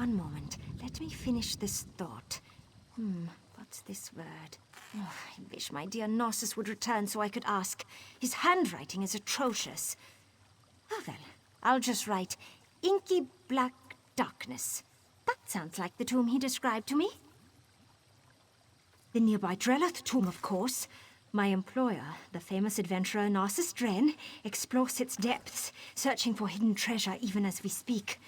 one moment. Let me finish this thought. What's this word? Oh, I wish my dear Narcissus would return so I could ask. His handwriting is atrocious. Oh, well, I'll just write inky black darkness. That sounds like the tomb he described to me. The nearby Drelloth tomb, of course. My employer, the famous adventurer Narcissus Dren, explores its depths, searching for hidden treasure even as we speak.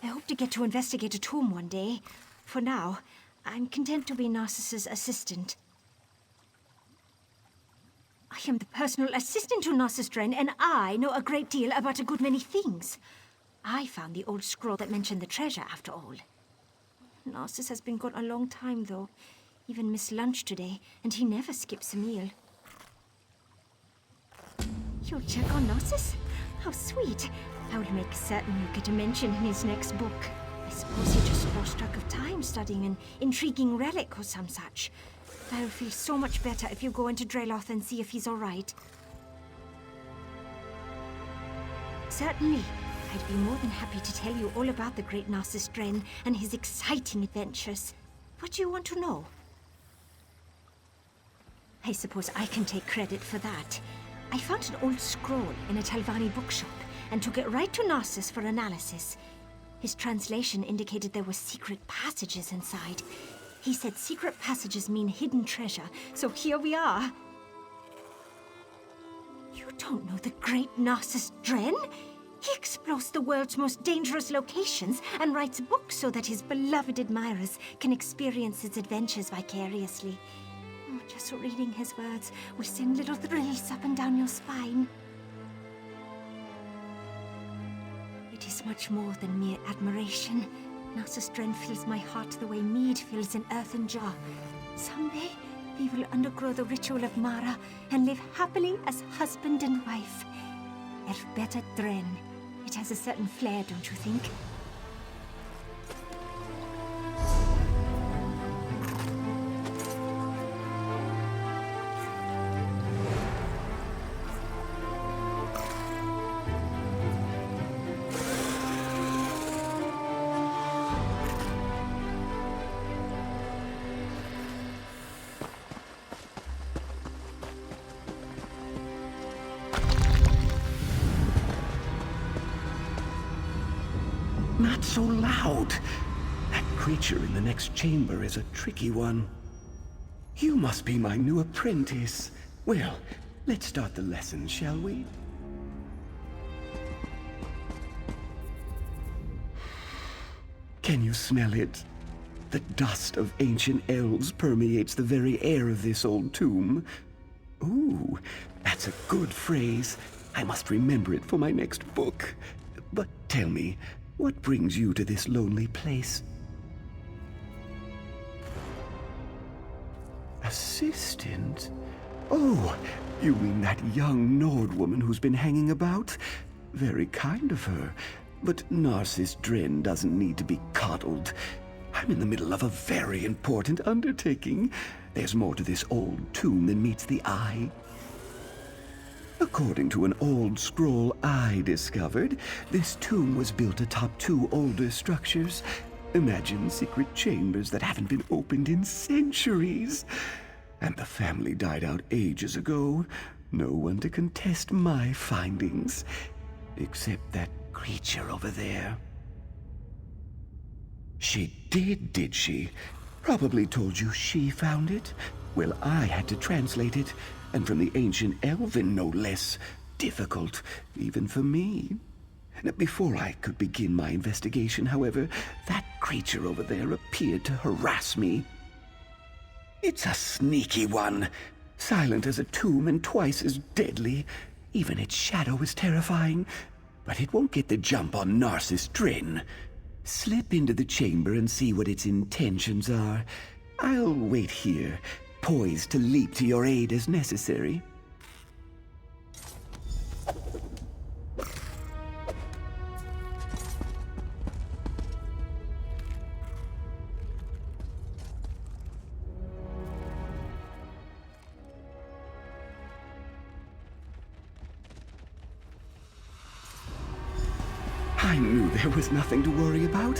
I hope to get to investigate a tomb one day. For now, I'm content to be Narcissus' assistant. I am the personal assistant to Narcissus Dren, and I know a great deal about a good many things. I found the old scroll that mentioned the treasure, after all. Narcissus has been gone a long time, though. Even missed lunch today, and he never skips a meal. You'll check on Narcissus? How sweet. I will make certain you get a mention in his next book. I suppose he just lost track of time studying an intriguing relic or some such. I'll feel so much better if you go into Drelloth and see if he's all right. Certainly. I'd be more than happy to tell you all about the great Narcissus Dren and his exciting adventures. What do you want to know? I suppose I can take credit for that. I found an old scroll in a Talvani bookshop and took it right to Narcissus for analysis. His translation indicated there were secret passages inside. He said secret passages mean hidden treasure, so here we are. You don't know the great Narcissus Dren? He explores the world's most dangerous locations and writes books so that his beloved admirers can experience his adventures vicariously. Oh, just reading his words will send little thrills up and down your spine. It is much more than mere admiration. Narcissus Dren fills my heart the way mead fills an earthen jar. Someday, we will undergo the ritual of Mara and live happily as husband and wife. Better Dren. It has a certain flair, don't you think? Not so loud. That creature in the next chamber is a tricky one. You must be my new apprentice. Well, let's start the lesson, shall we? Can you smell it? The dust of ancient elves permeates the very air of this old tomb. Ooh, that's a good phrase. I must remember it for my next book. But tell me, what brings you to this lonely place? Assistant? Oh, you mean that young Nord woman who's been hanging about? Very kind of her. But Narcissus Dren doesn't need to be coddled. I'm in the middle of a very important undertaking. There's more to this old tomb than meets the eye. According to an old scroll I discovered, this tomb was built atop two older structures. Imagine secret chambers that haven't been opened in centuries. And the family died out ages ago. No one to contest my findings. Except that creature over there. She did she? Probably told you she found it. Well, I had to translate it. And from the ancient Elven, no less. Difficult, even for me. Before I could begin my investigation, however, that creature over there appeared to harass me. It's a sneaky one. Silent as a tomb and twice as deadly. Even its shadow is terrifying. But it won't get the jump on Narcissus Dren. Slip into the chamber and see what its intentions are. I'll wait here, poised to leap to your aid as necessary. I knew there was nothing to worry about.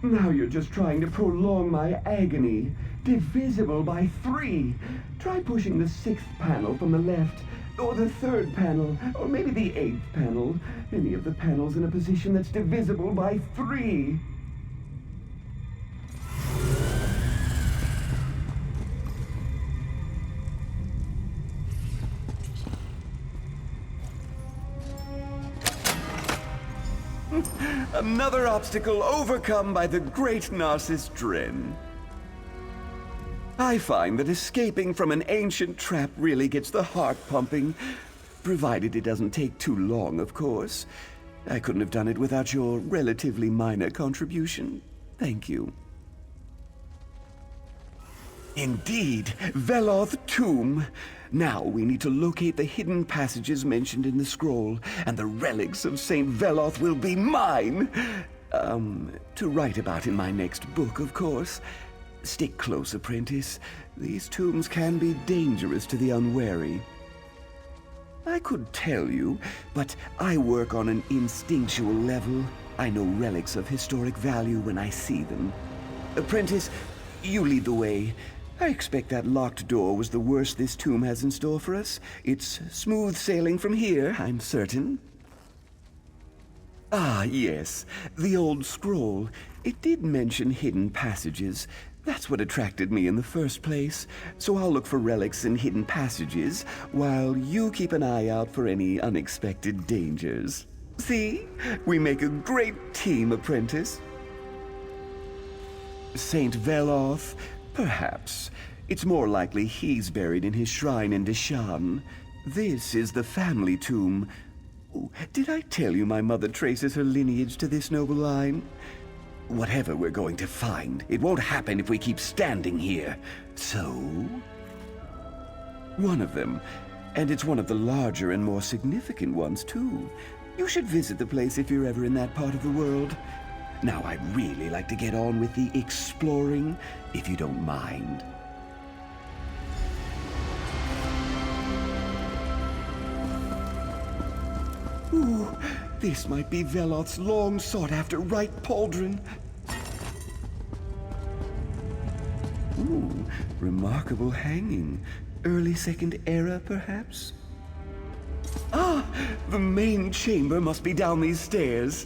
Now you're just trying to prolong my agony. Divisible by 3. Try pushing the 6th panel from the left, or the 3rd panel, or maybe the 8th panel. Any of the panels in a position that's divisible by 3. Another obstacle overcome by the great Narcissus Dren. I find that escaping from an ancient trap really gets the heart pumping, provided it doesn't take too long, of course. I couldn't have done it without your relatively minor contribution. Thank you. Indeed, Veloth Tomb. Now we need to locate the hidden passages mentioned in the scroll, and the relics of Saint Veloth will be mine! To write about in my next book, of course. Stick close, apprentice. These tombs can be dangerous to the unwary. I could tell you, but I work on an instinctual level. I know relics of historic value when I see them. Apprentice, you lead the way. I expect that locked door was the worst this tomb has in store for us. It's smooth sailing from here, I'm certain. Ah, yes, the old scroll. It did mention hidden passages. That's what attracted me in the first place. So I'll look for relics in hidden passages, while you keep an eye out for any unexpected dangers. See? We make a great team, apprentice. Saint Veloth? Perhaps. It's more likely he's buried in his shrine in Deshan. This is the family tomb. Ooh, did I tell you my mother traces her lineage to this noble line? Whatever we're going to find, it won't happen if we keep standing here. So... one of them. And it's one of the larger and more significant ones, too. You should visit the place if you're ever in that part of the world. Now, I'd really like to get on with the exploring, if you don't mind. Ooh, this might be Veloth's long sought-after right pauldron. Ooh, remarkable hanging. Early Second Era, perhaps? Ah, the main chamber must be down these stairs.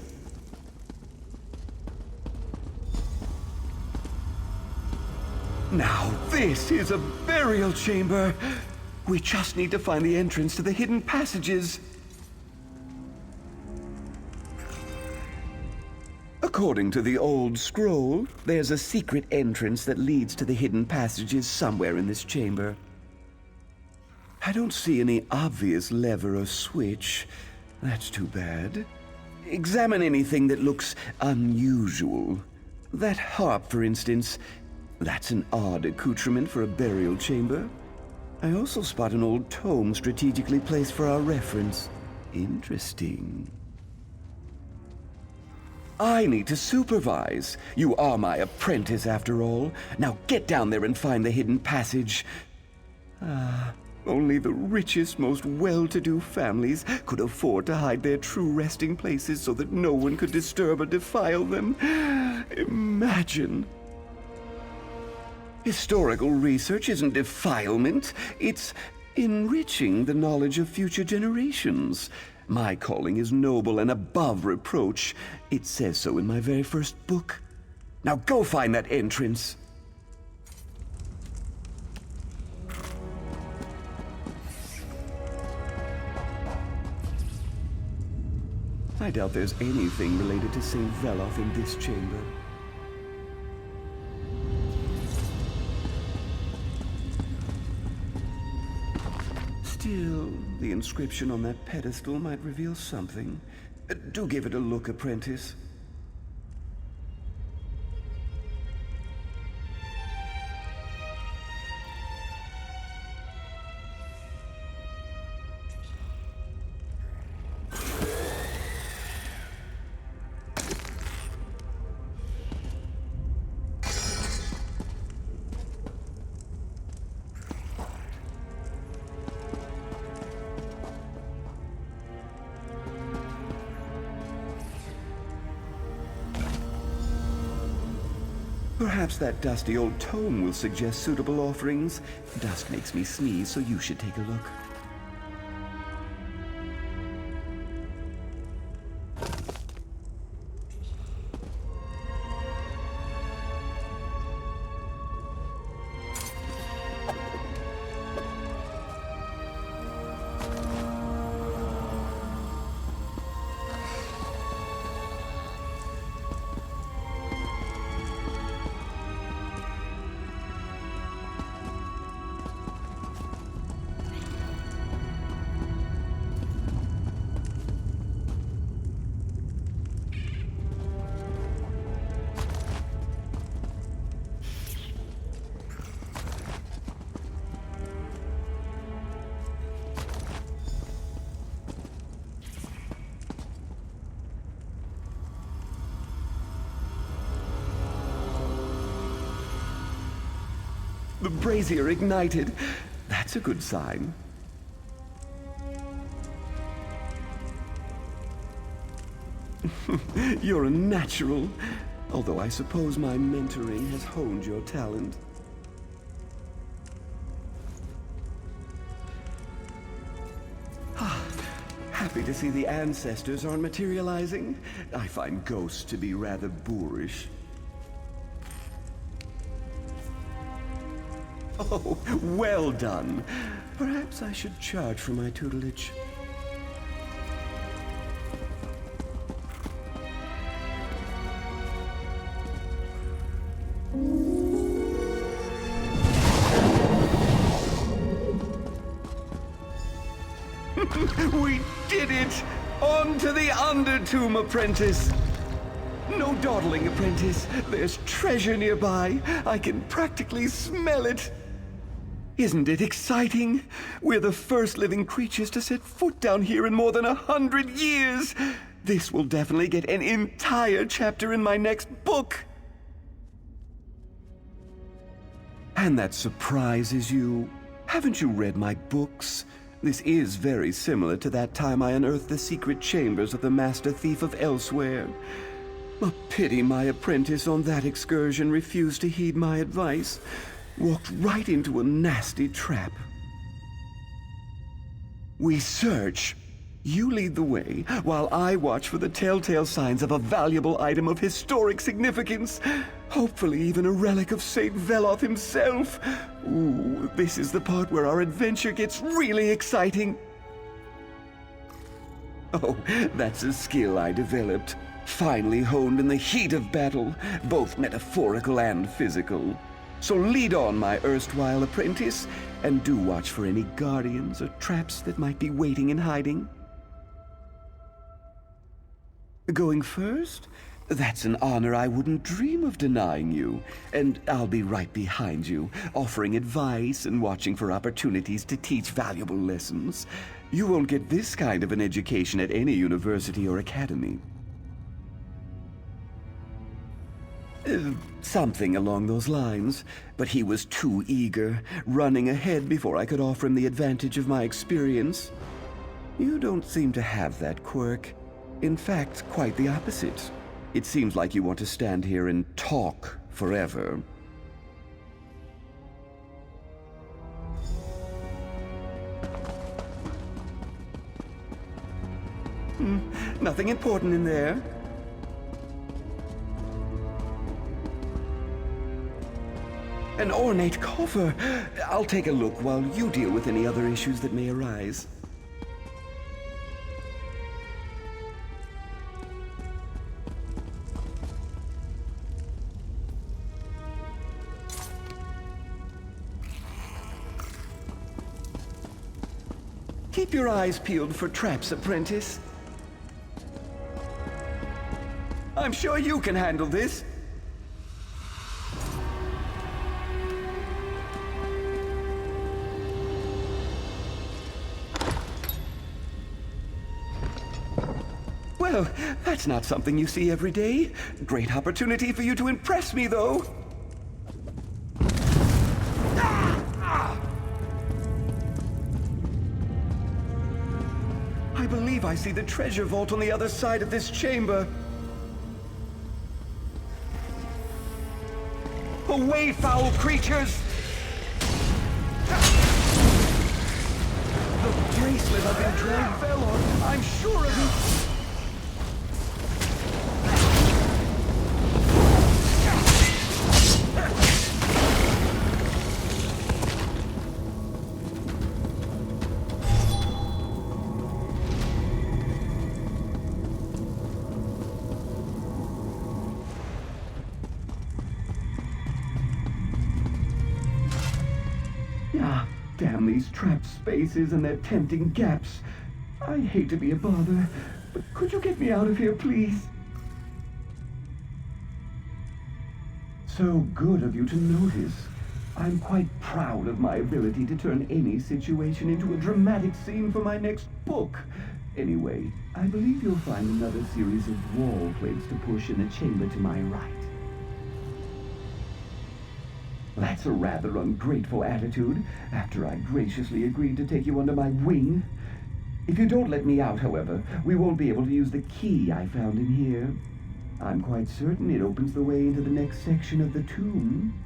Now, this is a burial chamber. We just need to find the entrance to the hidden passages. According to the old scroll, there's a secret entrance that leads to the hidden passages somewhere in this chamber. I don't see any obvious lever or switch. That's too bad. Examine anything that looks unusual. That harp, for instance. That's an odd accoutrement for a burial chamber. I also spot an old tome strategically placed for our reference. Interesting. I need to supervise. You are my apprentice, after all. Now get down there and find the hidden passage. Only the richest, most well-to-do families could afford to hide their true resting places so that no one could disturb or defile them. Imagine. Historical research isn't defilement. It's enriching the knowledge of future generations. My calling is noble and above reproach. It says so in my very first book. Now go find that entrance. I doubt there's anything related to Saint Veloth in this chamber. Still, the inscription on that pedestal might reveal something. Do give it a look, apprentice. Perhaps that dusty old tome will suggest suitable offerings. Dust makes me sneeze, so you should take a look. The brazier ignited. That's a good sign. You're a natural. Although I suppose my mentoring has honed your talent. Happy to see the ancestors aren't materializing. I find ghosts to be rather boorish. Oh, well done. Perhaps I should charge for my tutelage. We did it! On to the Undertomb, apprentice! No dawdling, apprentice. There's treasure nearby. I can practically smell it. Isn't it exciting? We're the first living creatures to set foot down here in more than 100 years. This will definitely get an entire chapter in my next book. And that surprises you. Haven't you read my books? This is very similar to that time I unearthed the secret chambers of the Master Thief of Elsewhere. A pity my apprentice on that excursion refused to heed my advice. Walked right into a nasty trap. We search. You lead the way, while I watch for the telltale signs of a valuable item of historic significance. Hopefully even a relic of Saint Veloth himself. Ooh, this is the part where our adventure gets really exciting. Oh, that's a skill I developed. Finally honed in the heat of battle, both metaphorical and physical. So lead on, my erstwhile apprentice, and do watch for any guardians or traps that might be waiting in hiding. Going first? That's an honor I wouldn't dream of denying you, and I'll be right behind you, offering advice and watching for opportunities to teach valuable lessons. You won't get this kind of an education at any university or academy. Something along those lines, but he was too eager, running ahead before I could offer him the advantage of my experience. You don't seem to have that quirk. In fact, quite the opposite. It seems like you want to stand here and talk forever. Nothing important in there. An ornate coffer. I'll take a look while you deal with any other issues that may arise. Keep your eyes peeled for traps, apprentice. I'm sure you can handle this. Well, that's not something you see every day. Great opportunity for you to impress me, though. I believe I see the treasure vault on the other side of this chamber. Away, foul creatures! The bracelet I've been dragged fell on. I'm sure of it. Ah, damn these trapped spaces and their tempting gaps. I hate to be a bother, but could you get me out of here, please? So good of you to notice. I'm quite proud of my ability to turn any situation into a dramatic scene for my next book. Anyway, I believe you'll find another series of wall plates to push in the chamber to my right. That's a rather ungrateful attitude, after I graciously agreed to take you under my wing. If you don't let me out, however, we won't be able to use the key I found in here. I'm quite certain it opens the way into the next section of the tomb.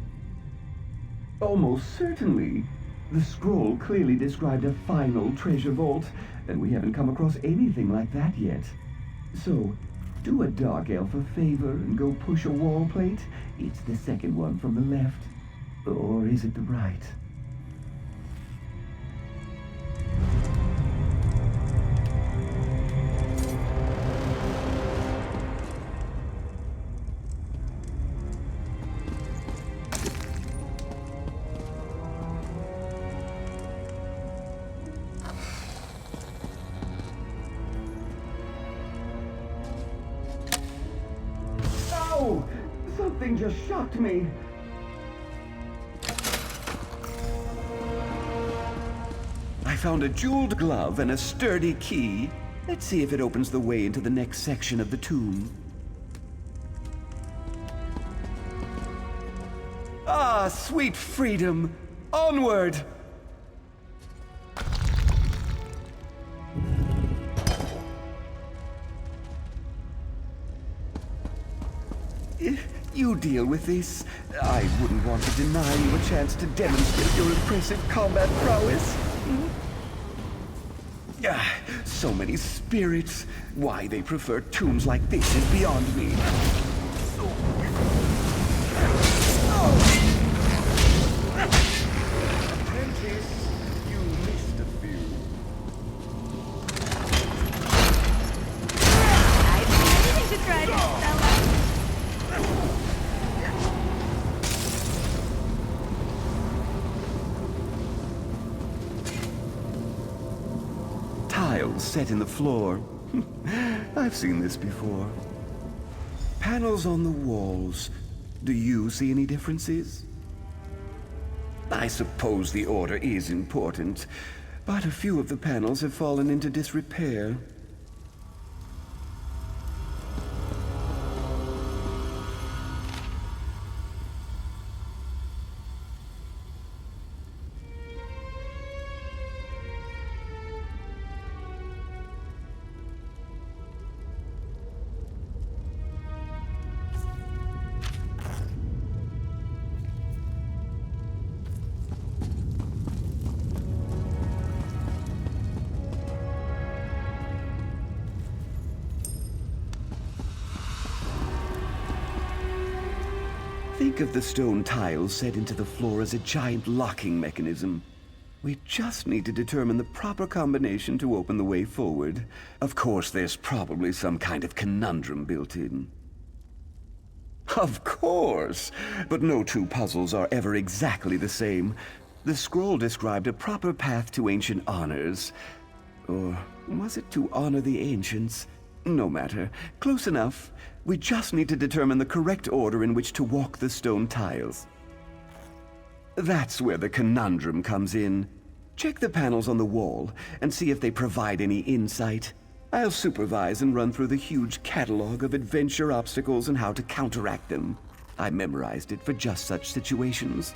Almost certainly. The scroll clearly described a final treasure vault, and we haven't come across anything like that yet. So, do a dark elf a favor and go push a wall plate. It's the second one from the left. Or is it the right? Ow! Something just shocked me. I found a jeweled glove and a sturdy key. Let's see if it opens the way into the next section of the tomb. Ah, sweet freedom! Onward! You deal with this. I wouldn't want to deny you a chance to demonstrate your impressive combat prowess. So many spirits. Why they prefer tombs like this is beyond me. Apprentice, you missed a few. I've been waiting to try this, fella. Tiles set in the floor. I've seen this before. Panels on the walls. Do you see any differences? I suppose the order is important, but a few of the panels have fallen into disrepair. Think of the stone tiles set into the floor as a giant locking mechanism. We just need to determine the proper combination to open the way forward. Of course, there's probably some kind of conundrum built in. Of course! But no two puzzles are ever exactly the same. The scroll described a proper path to ancient honors. Or was it to honor the ancients? No matter. Close enough. We just need to determine the correct order in which to walk the stone tiles. That's where the conundrum comes in. Check the panels on the wall and see if they provide any insight. I'll supervise and run through the huge catalog of adventure obstacles and how to counteract them. I memorized it for just such situations.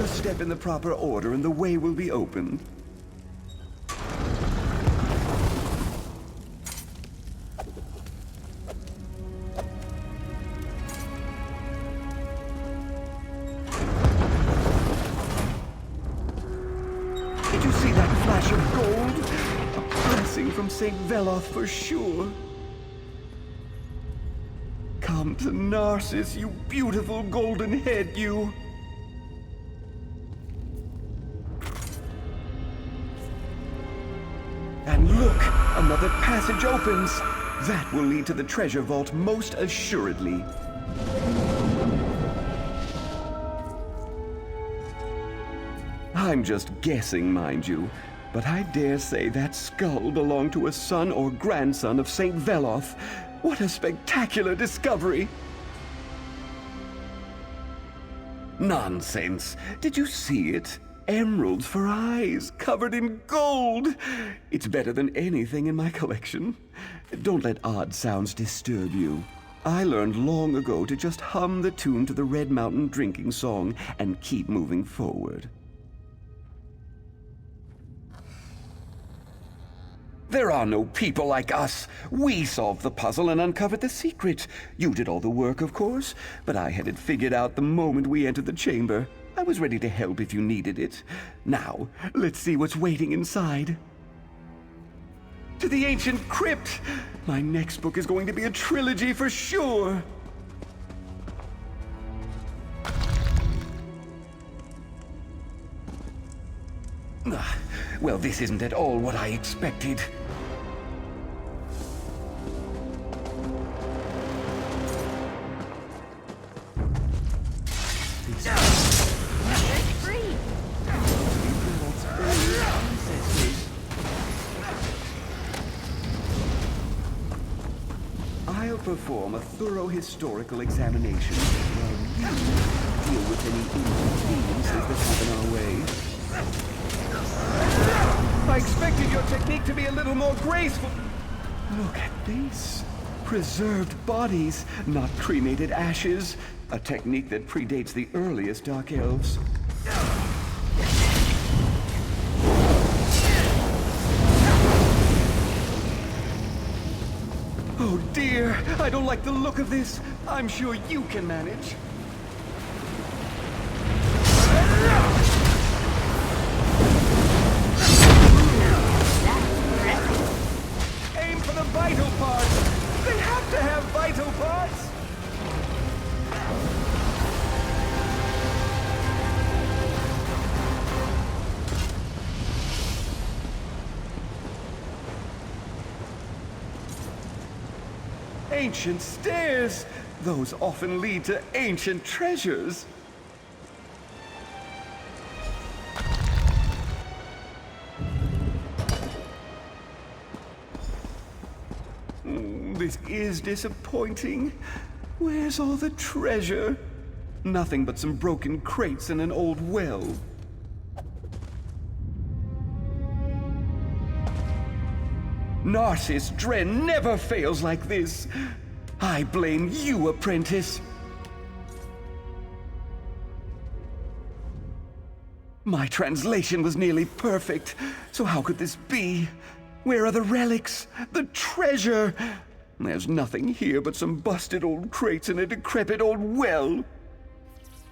Just step in the proper order and the way will be opened. Did you see that flash of gold? A blessing from St. Veloth for sure. Come to Narcissus, you beautiful golden head, you. And look, another passage opens. That will lead to the treasure vault most assuredly. I'm just guessing, mind you, but I dare say that skull belonged to a son or grandson of St. Veloth. What a spectacular discovery! Nonsense! Did you see it? Emeralds for eyes, covered in gold! It's better than anything in my collection. Don't let odd sounds disturb you. I learned long ago to just hum the tune to the Red Mountain drinking song and keep moving forward. There are no people like us. We solved the puzzle and uncovered the secret. You did all the work, of course, but I had it figured out the moment we entered the chamber. I was ready to help if you needed it. Now, let's see what's waiting inside. To the ancient crypt! My next book is going to be a trilogy for sure! Well, this isn't at all what I expected. I'll perform a thorough historical examination while you deal with any inconveniences that happen our way. I expected your technique to be a little more graceful. Look at this. Preserved bodies, not cremated ashes. A technique that predates the earliest Dark Elves. Oh dear, I don't like the look of this. I'm sure you can manage. Aim for the vital parts. They have to have vital parts. Ancient stairs! Those often lead to ancient treasures. This is disappointing. Where's all the treasure? Nothing but some broken crates and an old well. Narcissus Dren never fails like this. I blame you, apprentice. My translation was nearly perfect, so how could this be? Where are the relics? The treasure? There's nothing here but some busted old crates and a decrepit old well.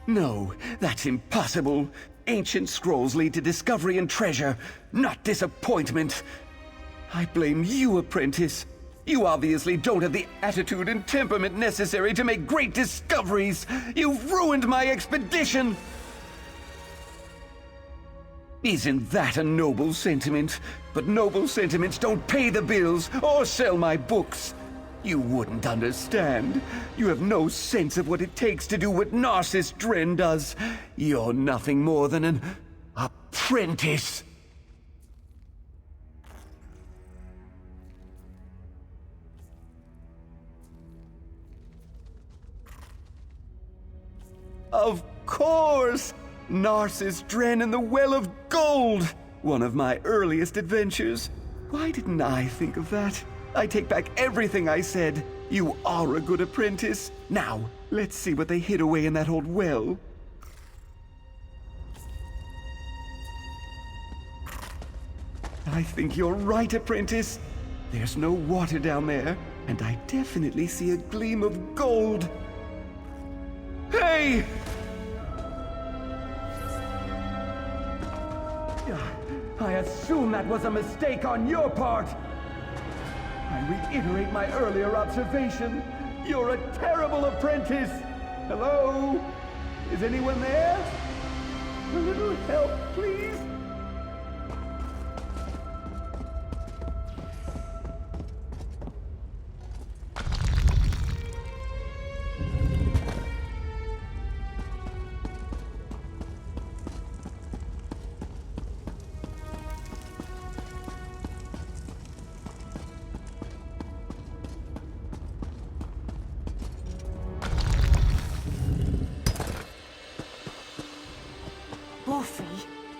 No, that's impossible. Ancient scrolls lead to discovery and treasure, not disappointment. I blame you, apprentice. You obviously don't have the attitude and temperament necessary to make great discoveries. You've ruined my expedition. Isn't that a noble sentiment? But noble sentiments don't pay the bills or sell my books. You wouldn't understand. You have no sense of what it takes to do what Narcissus Dren does. You're nothing more than an apprentice. Of course! Narcissus Dren and the Well of Gold! One of my earliest adventures. Why didn't I think of that? I take back everything I said. You are a good apprentice. Now, let's see what they hid away in that old well. I think you're right, apprentice. There's no water down there, and I definitely see a gleam of gold. Hey! I assume that was a mistake on your part. I reiterate my earlier observation. You're a terrible apprentice. Hello? Is anyone there? A little help, please?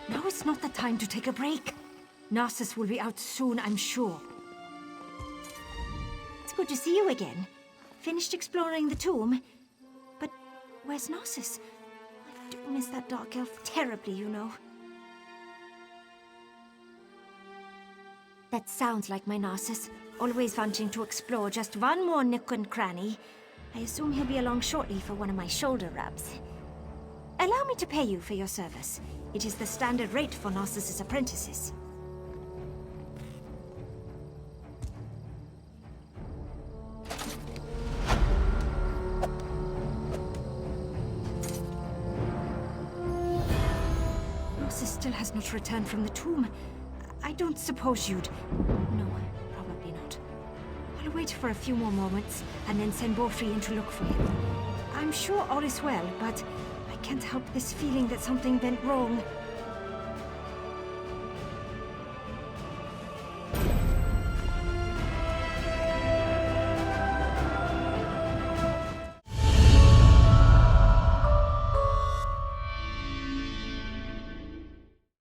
Now is not the time to take a break. Narcissus will be out soon, I'm sure. It's good to see you again. Finished exploring the tomb? But where's Narcissus? I do miss that dark elf terribly, you know. That sounds like my Narcissus, always wanting to explore just one more nook and cranny. I assume he'll be along shortly for one of my shoulder rubs. Allow me to pay you for your service. It is the standard rate for Narcissus' apprentices. Narcissus still has not returned from the tomb. I don't suppose you'd... No, probably not. I'll wait for a few more moments, and then send Borfrey in to look for him. I'm sure all is well, but I can't help this feeling that something went wrong.